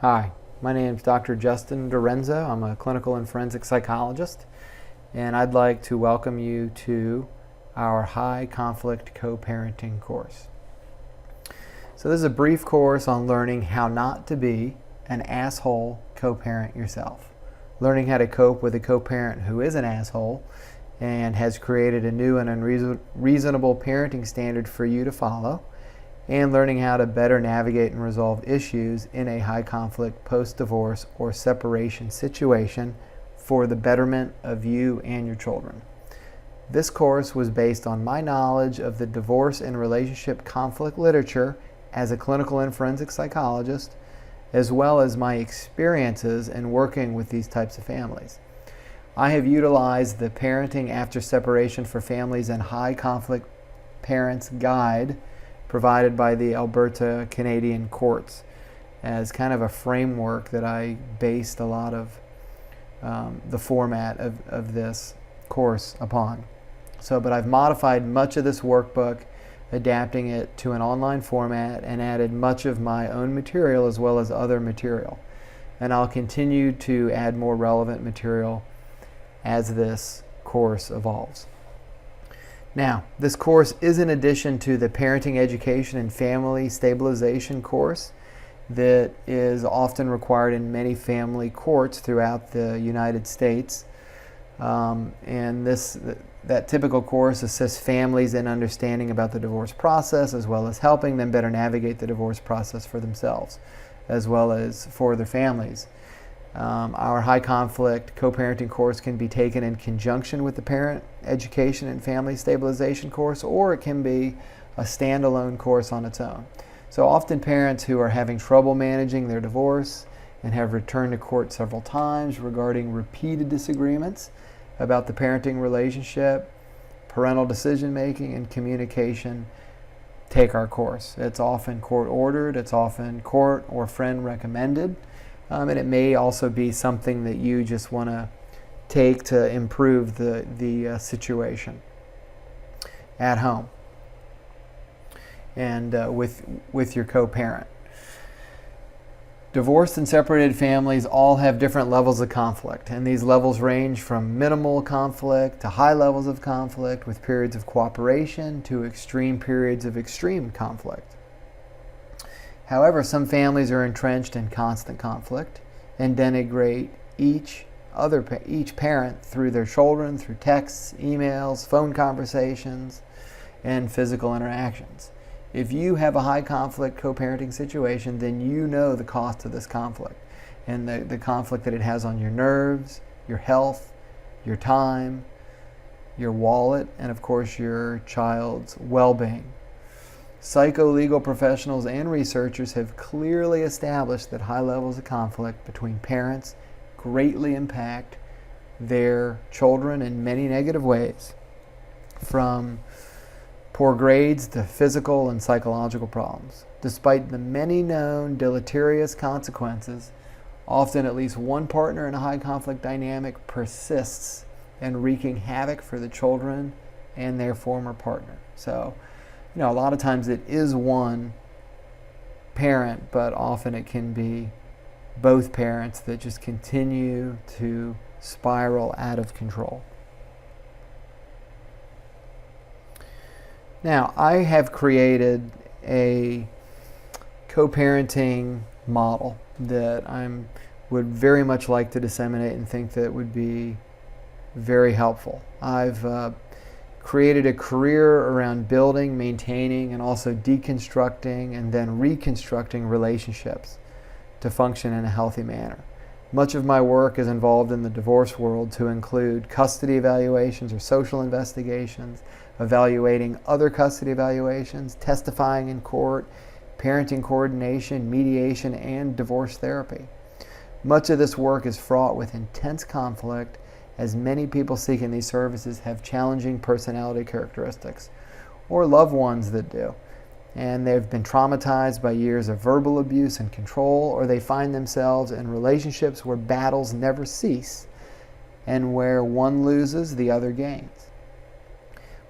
Hi, my name is Dr. Justin Dorenzo. I'm a clinical and forensic psychologist, and I'd like to welcome you to our high conflict co-parenting course. So this is a brief course on learning how not to be an asshole co-parent yourself. Learning how to cope with a co-parent who is an asshole and has created a new and unreasonable parenting standard for you to follow, and learning how to better navigate and resolve issues in a high conflict post-divorce or separation situation for the betterment of you and your children. This course was based on my knowledge of the divorce and relationship conflict literature as a clinical and forensic psychologist, as well as my experiences in working with these types of families. I have utilized the Parenting After Separation for Families and High Conflict Parents Guide provided by the Alberta Canadian Courts as kind of a framework that I based a lot of the format of this course upon. But I've modified much of this workbook, adapting it to an online format, and added much of my own material as well as other material. And I'll continue to add more relevant material as this course evolves. Now, this course is in addition to the Parenting Education and Family Stabilization course that is often required in many family courts throughout the United States. And that typical course assists families in understanding about the divorce process, as well as helping them better navigate the divorce process for themselves, as well as for their families. Our high conflict co-parenting course can be taken in conjunction with the Parent Education and Family Stabilization course, or it can be a standalone course on its own. So often parents who are having trouble managing their divorce and have returned to court several times regarding repeated disagreements about the parenting relationship, parental decision making, and communication take our course. It's often court ordered, it's often court or friend recommended. And it may also be something that you just want to take to improve the situation at home and with your co-parent. Divorced and separated families all have different levels of conflict, and these levels range from minimal conflict to high levels of conflict, with periods of cooperation to extreme periods of extreme conflict. However, some families are entrenched in constant conflict and denigrate each parent through their children, through texts, emails, phone conversations, and physical interactions. If you have a high conflict co-parenting situation, then you know the cost of this conflict and the conflict that it has on your nerves, your health, your time, your wallet, and of course your child's well-being. Psycholegal professionals and researchers have clearly established that high levels of conflict between parents greatly impact their children in many negative ways, from poor grades to physical and psychological problems. Despite the many known deleterious consequences, often at least one partner in a high conflict dynamic persists in wreaking havoc for the children and their former partner. So, a lot of times it is one parent, but often it can be both parents that just continue to spiral out of control. Now, I have created a co-parenting model that I would very much like to disseminate and think that would be very helpful. I've created a career around building, maintaining, and also deconstructing and then reconstructing relationships to function in a healthy manner. Much of my work is involved in the divorce world to include custody evaluations or social investigations, evaluating other custody evaluations, testifying in court, parenting coordination, mediation, and divorce therapy. Much of this work is fraught with intense conflict, as many people seeking these services have challenging personality characteristics, or loved ones that do, and they've been traumatized by years of verbal abuse and control, or they find themselves in relationships where battles never cease and where one loses, the other gains.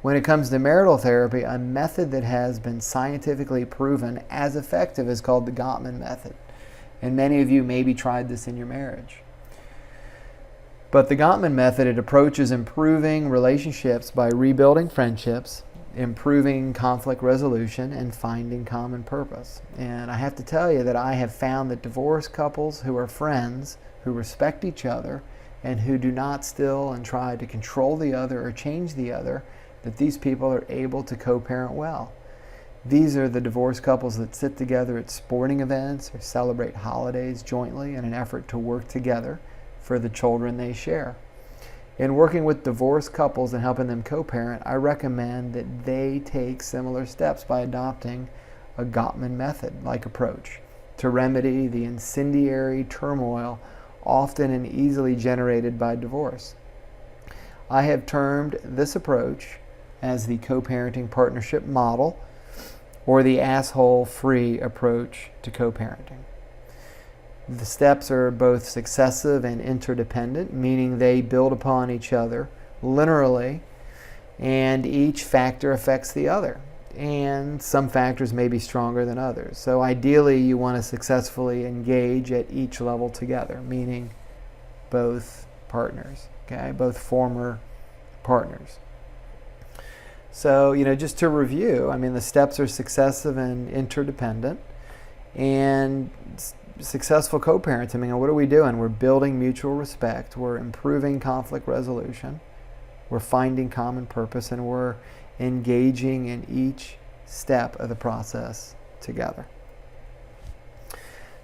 When it comes to marital therapy, a method that has been scientifically proven as effective is called the Gottman method. And many of you maybe tried this in your marriage. But the Gottman method, it approaches improving relationships by rebuilding friendships, improving conflict resolution, and finding common purpose. And I have to tell you that I have found that divorced couples who are friends, who respect each other, and who do not still and try to control the other or change the other, that these people are able to co-parent well. These are the divorced couples that sit together at sporting events or celebrate holidays jointly in an effort to work together for the children they share. In working with divorced couples and helping them co-parent, I recommend that they take similar steps by adopting a Gottman method-like approach to remedy the incendiary turmoil often and easily generated by divorce. I have termed this approach as the co-parenting partnership model, or the asshole-free approach to co-parenting. The steps are both successive and interdependent, meaning they build upon each other literally, and each factor affects the other. And some factors may be stronger than others. So ideally, you want to successfully engage at each level together, meaning both partners, okay, both former partners. So, just to review, the steps are successive and interdependent. And successful co-parenting, what are we doing? We're building mutual respect, we're improving conflict resolution, we're finding common purpose, and we're engaging in each step of the process together.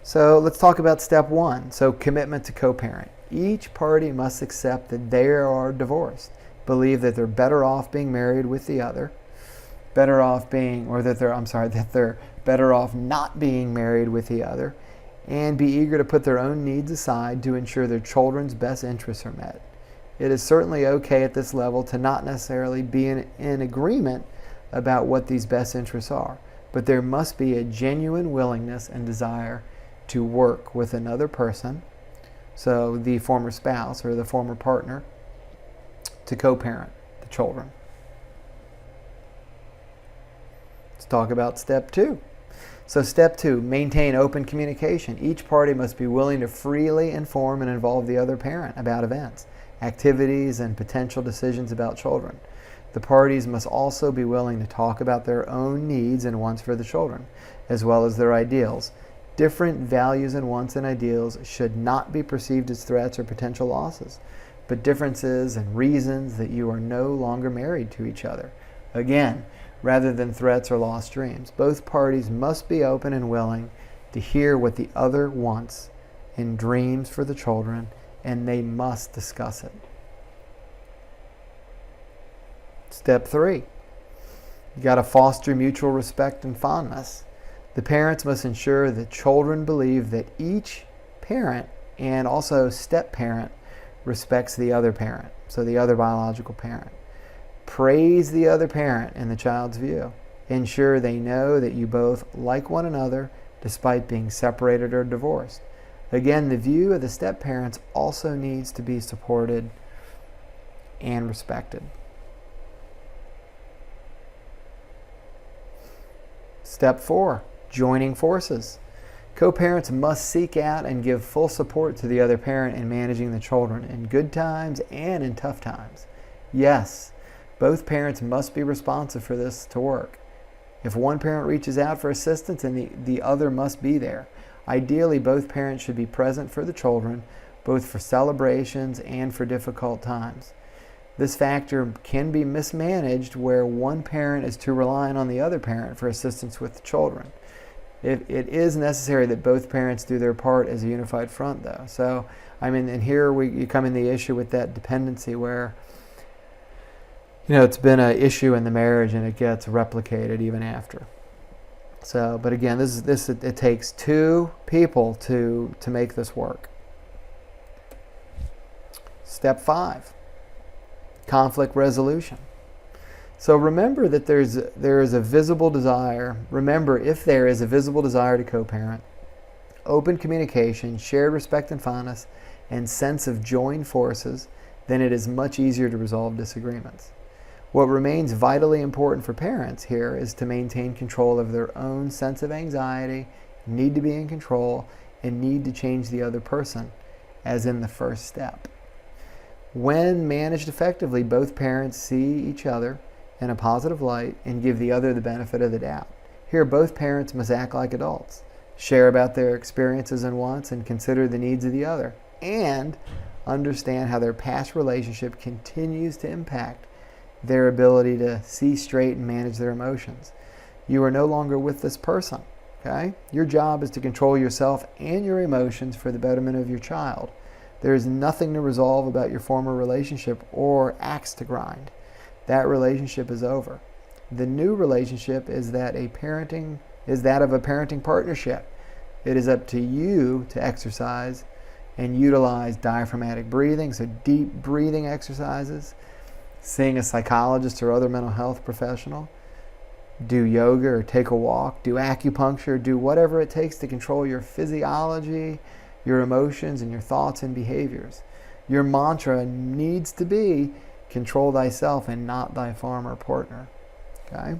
So let's talk about step one. So commitment to co-parent. Each party must accept that they are divorced, believe that they're better off being married with the other, that they're better off not being married with the other, and be eager to put their own needs aside to ensure their children's best interests are met. It is certainly okay at this level to not necessarily be in agreement about what these best interests are, but there must be a genuine willingness and desire to work with another person, so the former spouse or the former partner, to co-parent the children. Let's talk about step two. So step two, maintain open communication. Each party must be willing to freely inform and involve the other parent about events, activities, and potential decisions about children. The parties must also be willing to talk about their own needs and wants for the children, as well as their ideals. Different values and wants and ideals should not be perceived as threats or potential losses, but differences and reasons that you are no longer married to each other. Again, rather than threats or lost dreams. Both parties must be open and willing to hear what the other wants and dreams for the children, and they must discuss it. Step three, you got to foster mutual respect and fondness. The parents must ensure that children believe that each parent and also step-parent respects the other parent, so the other biological parent. Praise the other parent in the child's view. Ensure they know that you both like one another despite being separated or divorced. Again, the view of the step-parents also needs to be supported and respected. Step four, joining forces. Co-parents must seek out and give full support to the other parent in managing the children in good times and in tough times. Yes, both parents must be responsive for this to work. If one parent reaches out for assistance, then the other must be there. Ideally, both parents should be present for the children, both for celebrations and for difficult times. This factor can be mismanaged where one parent is too reliant on the other parent for assistance with the children. It is necessary that both parents do their part as a unified front, though. So, and here you come in the issue with that dependency where it's been an issue in the marriage and it gets replicated even after. So, but again, it takes two people to make this work. Step five, conflict resolution. So remember that there is a visible desire. Remember, if there is a visible desire to co-parent, open communication, shared respect and fondness, and sense of joined forces, then it is much easier to resolve disagreements. What remains vitally important for parents here is to maintain control of their own sense of anxiety, need to be in control, and need to change the other person, as in the first step. When managed effectively, both parents see each other in a positive light and give the other the benefit of the doubt. Here, both parents must act like adults, share about their experiences and wants, and consider the needs of the other, and understand how their past relationship continues to impact their ability to see straight and manage their emotions. You are no longer with this person, okay? Your job is to control yourself and your emotions for the betterment of your child. There is nothing to resolve about your former relationship or axe to grind. That relationship is over. The new relationship is that of a parenting partnership. It is up to you to exercise and utilize diaphragmatic breathing, so deep breathing exercises, seeing a psychologist or other mental health professional, do yoga or take a walk, do acupuncture, do whatever it takes to control your physiology, your emotions, and your thoughts and behaviors. Your mantra needs to be, control thyself and not thy former partner. Okay?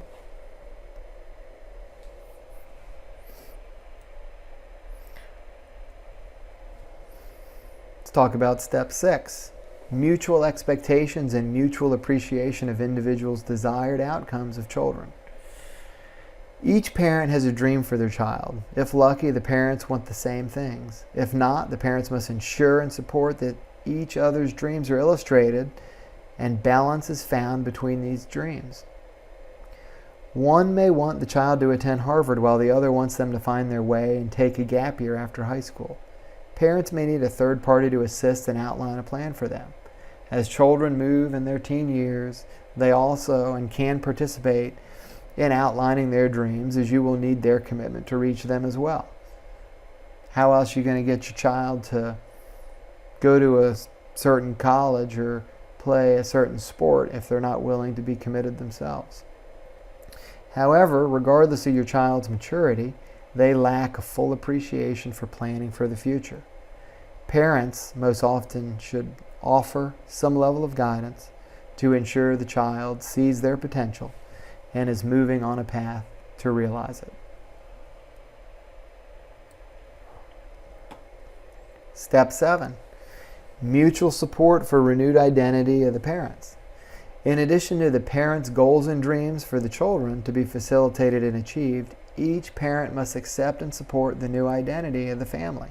Let's talk about step 6. Mutual expectations and mutual appreciation of individuals' desired outcomes of children. Each parent has a dream for their child. If lucky, the parents want the same things. If not, the parents must ensure and support that each other's dreams are illustrated and balance is found between these dreams. One may want the child to attend Harvard while the other wants them to find their way and take a gap year after high school. Parents may need a third party to assist and outline a plan for them. As children move in their teen years, they also and can participate in outlining their dreams, as you will need their commitment to reach them as well. How else are you going to get your child to go to a certain college or play a certain sport if they're not willing to be committed themselves? However, regardless of your child's maturity, they lack a full appreciation for planning for the future. Parents most often should offer some level of guidance to ensure the child sees their potential and is moving on a path to realize it. Step 7. Mutual support for renewed identity of the parents. In addition to the parents' goals and dreams for the children to be facilitated and achieved, each parent must accept and support the new identity of the family,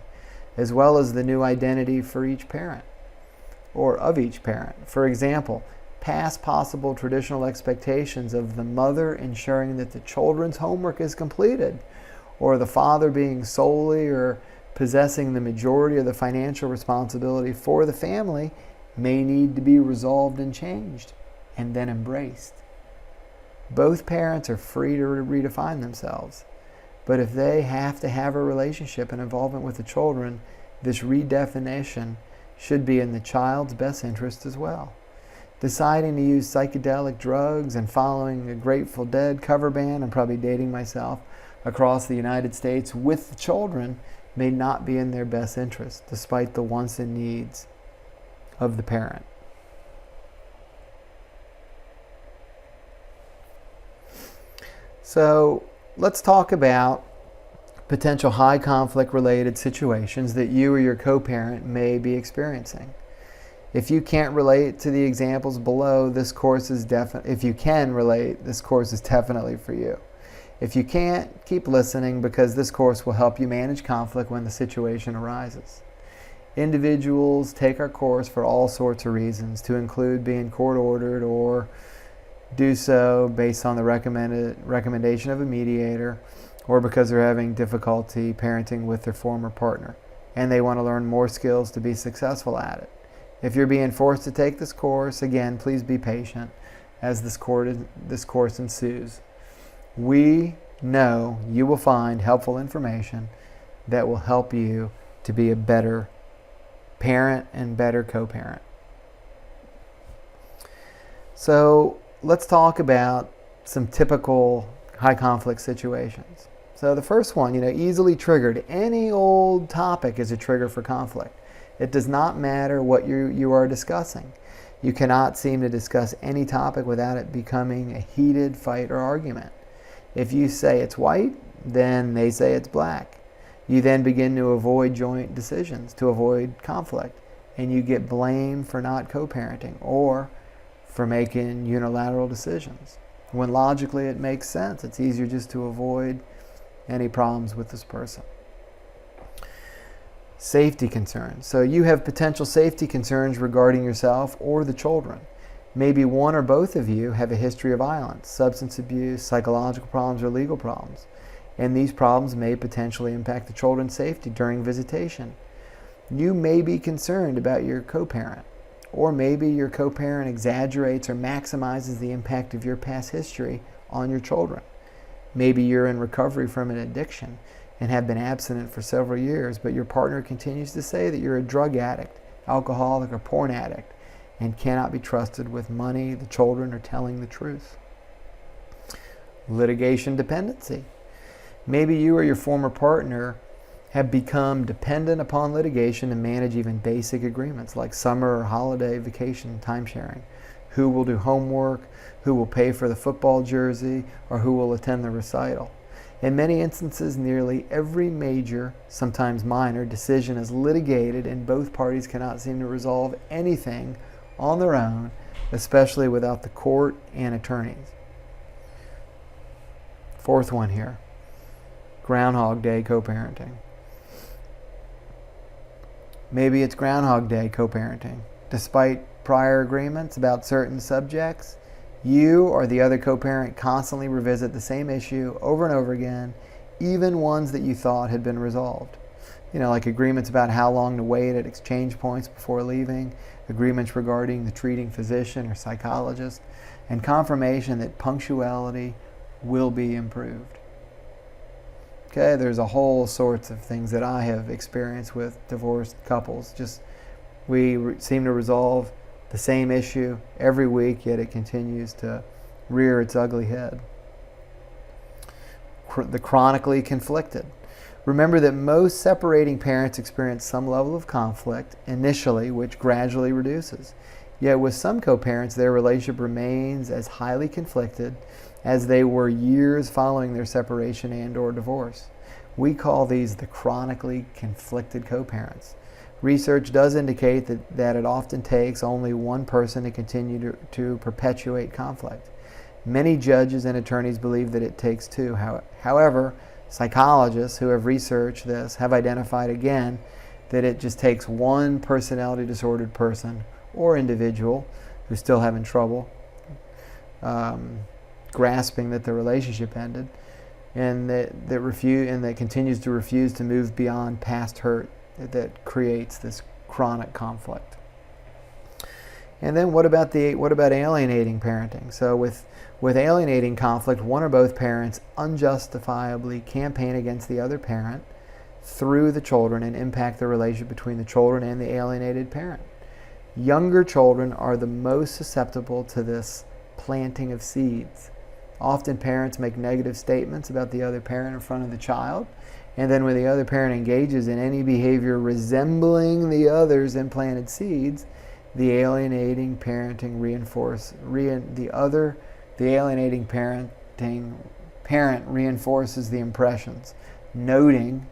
as well as the new identity for each parent, or of each parent. For example, past possible traditional expectations of the mother ensuring that the children's homework is completed, or the father being solely or possessing the majority of the financial responsibility for the family may need to be resolved and changed, and then embraced. Both parents are free to redefine themselves, but if they have to have a relationship and involvement with the children, this redefinition should be in the child's best interest as well. Deciding to use psychedelic drugs and following a Grateful Dead cover band, I'm probably dating myself, across the United States with the children may not be in their best interest, despite the wants and needs of the parent. So let's talk about potential high conflict related situations that you or your co-parent may be experiencing. If you can't relate to the examples below, this course is if you can relate, this course is definitely for you. If you can't, keep listening, because this course will help you manage conflict when the situation arises. Individuals take our course for all sorts of reasons, to include being court ordered or do so based on the recommendation of a mediator, or because they're having difficulty parenting with their former partner and they want to learn more skills to be successful at it. If you're being forced to take this course, again, please be patient as this course ensues. We know you will find helpful information that will help you to be a better parent and better co-parent. So let's talk about some typical high conflict situations. So the first one, easily triggered. Any old topic is a trigger for conflict. It does not matter what you are discussing. You cannot seem to discuss any topic without it becoming a heated fight or argument. If you say it's white, then they say it's black. You then begin to avoid joint decisions, to avoid conflict, and you get blamed for not co-parenting or for making unilateral decisions. When logically it makes sense, it's easier just to avoid any problems with this person. Safety concerns. So you have potential safety concerns regarding yourself or the children. Maybe one or both of you have a history of violence, substance abuse, psychological problems, or legal problems. And these problems may potentially impact the children's safety during visitation. You may be concerned about your co-parent, or maybe your co-parent exaggerates or maximizes the impact of your past history on your children. Maybe you're in recovery from an addiction and have been abstinent for several years, but your partner continues to say that you're a drug addict, alcoholic, or porn addict, and cannot be trusted with money, the children, or telling the truth. Litigation dependency. Maybe you or your former partner have become dependent upon litigation to manage even basic agreements like summer or holiday vacation timesharing. Who will do homework, who will pay for the football jersey, or who will attend the recital. In many instances, nearly every major, sometimes minor, decision is litigated and both parties cannot seem to resolve anything on their own, especially without the court and attorneys. Fourth one here, Groundhog Day co-parenting. Maybe it's Groundhog Day co-parenting. Despite prior agreements about certain subjects, you or the other co-parent constantly revisit the same issue over and over again, even ones that you thought had been resolved. Like agreements about how long to wait at exchange points before leaving, agreements regarding the treating physician or psychologist, and confirmation that punctuality will be improved. Okay, there's a whole sorts of things that I have experienced with divorced couples. We seem to resolve the same issue every week, yet it continues to rear its ugly head. The chronically conflicted. Remember that most separating parents experience some level of conflict initially, which gradually reduces. Yet with some co-parents, their relationship remains as highly conflicted as they were years following their separation and or divorce. We call these the chronically conflicted co-parents. Research does indicate that it often takes only one person to continue to perpetuate conflict. Many judges and attorneys believe that it takes two. However, psychologists who have researched this have identified again that it just takes one personality disordered person or individual who's still having trouble grasping that the relationship ended and that continues to refuse to move beyond past hurt that creates this chronic conflict. And then what about alienating parenting? So with alienating conflict, one or both parents unjustifiably campaign against the other parent through the children and impact the relationship between the children and the alienated parent. Younger children are the most susceptible to this planting of seeds. Often parents make negative statements about the other parent in front of the child, and then when the other parent engages in any behavior resembling the other's implanted seeds, the alienating parenting parent reinforces the impressions, noting,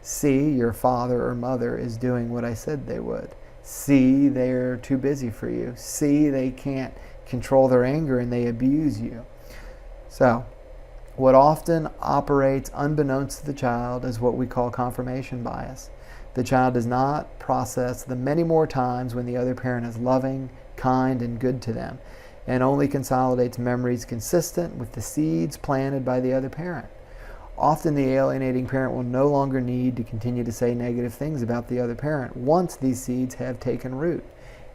see, your father or mother is doing what I said they would. See, they're too busy for you. See, they can't control their anger and they abuse you. So, what often operates unbeknownst to the child is what we call confirmation bias. The child does not process the many more times when the other parent is loving, kind, and good to them, and only consolidates memories consistent with the seeds planted by the other parent. Often the alienating parent will no longer need to continue to say negative things about the other parent once these seeds have taken root.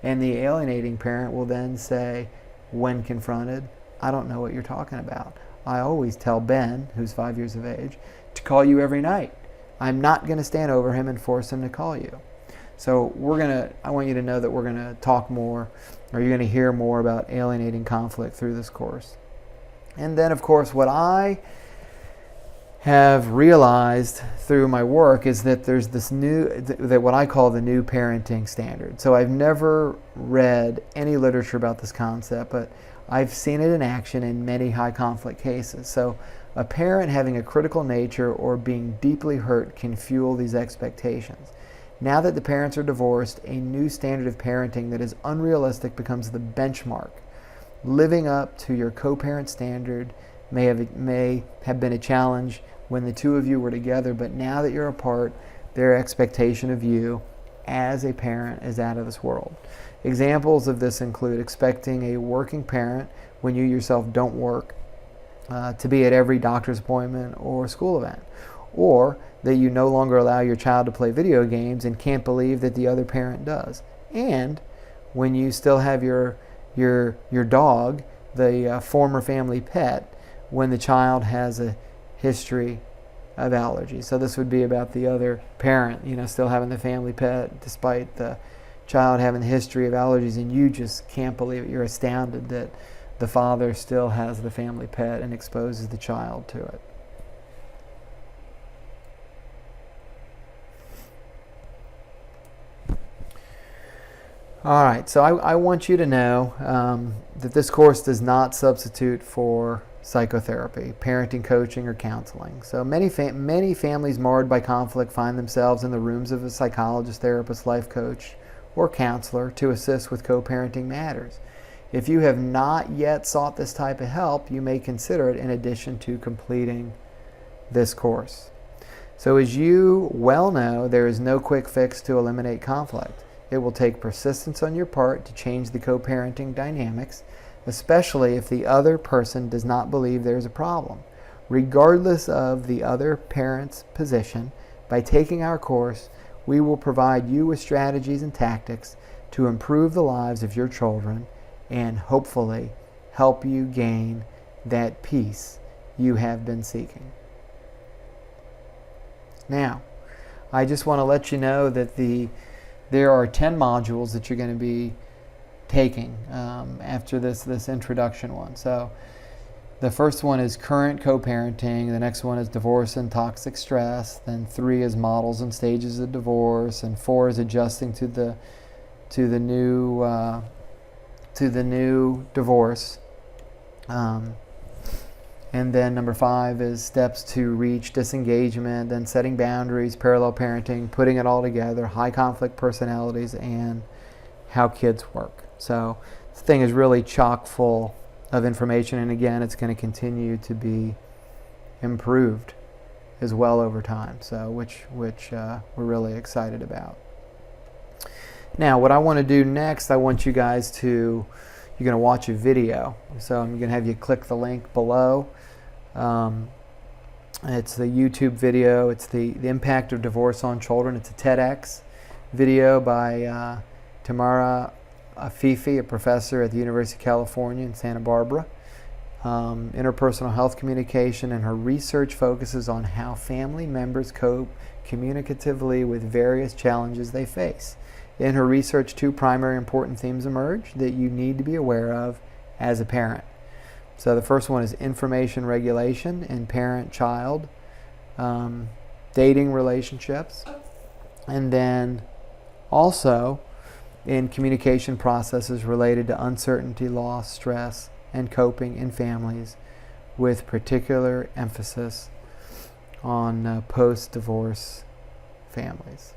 And the alienating parent will then say, when confronted, I don't know what you're talking about. I always tell Ben, who's 5 years of age, to call you every night. I'm not going to stand over him and force him to call you. So I want you to know that we're going to talk more, or you're going to hear more about alienating conflict through this course. And then, of course, what I have realized through my work is that there's this what I call the new parenting standard. So I've never read any literature about this concept, but I've seen it in action in many high conflict cases. So A parent having a critical nature or being deeply hurt can fuel these expectations. Now that the parents are divorced, a new standard of parenting that is unrealistic becomes the benchmark. Living up to your co-parent standard may have been a challenge when the two of you were together, but now that you're apart, their expectation of you as a parent is out of this world. Examples of this include expecting a working parent when you yourself don't work to be at every doctor's appointment or school event, or that you no longer allow your child to play video games and can't believe that the other parent does. And when you still have your dog, the former family pet, when the child has a history of allergies. So this would be about the other parent, still having the family pet despite the child having the history of allergies, and you just can't believe it. You're astounded that the father still has the family pet and exposes the child to it. All right, so I want you to know that this course does not substitute for psychotherapy, parenting coaching, or counseling. So many families marred by conflict find themselves in the rooms of a psychologist, therapist, life coach, or counselor to assist with co-parenting matters. If you have not yet sought this type of help, you may consider it in addition to completing this course. So as you well know, there is no quick fix to eliminate conflict. It will take persistence on your part to change the co-parenting dynamics, especially if the other person does not believe there is a problem. Regardless of the other parent's position, by taking our course, we will provide you with strategies and tactics to improve the lives of your children and hopefully help you gain that peace you have been seeking. Now, I just want to let you know that there are 10 modules that you're going to be taking after this introduction one. So the first one is current co-parenting, the next one is divorce and toxic stress, then 3 is models and stages of divorce, and 4 is adjusting to the new divorce, and then number 5 is steps to reach disengagement, then setting boundaries, parallel parenting, putting it all together, high conflict personalities, and how kids work. So this thing is really chock full of information, and again, it's going to continue to be improved as well over time. So which we're really excited about. Now, what I want to do next, I want you guys to, you're going to watch a video. So I'm going to have you click the link below. It's the YouTube video. It's the impact of divorce on children. It's a TEDx video by Tamara Afifi, a professor at the University of California in Santa Barbara. Interpersonal health communication, and her research focuses on how family members cope communicatively with various challenges they face. In her research, 2 primary important themes emerge that you need to be aware of as a parent. So the first one is information regulation in parent-child dating relationships, and then also in communication processes related to uncertainty, loss, stress, and coping in families, with particular emphasis on post-divorce families.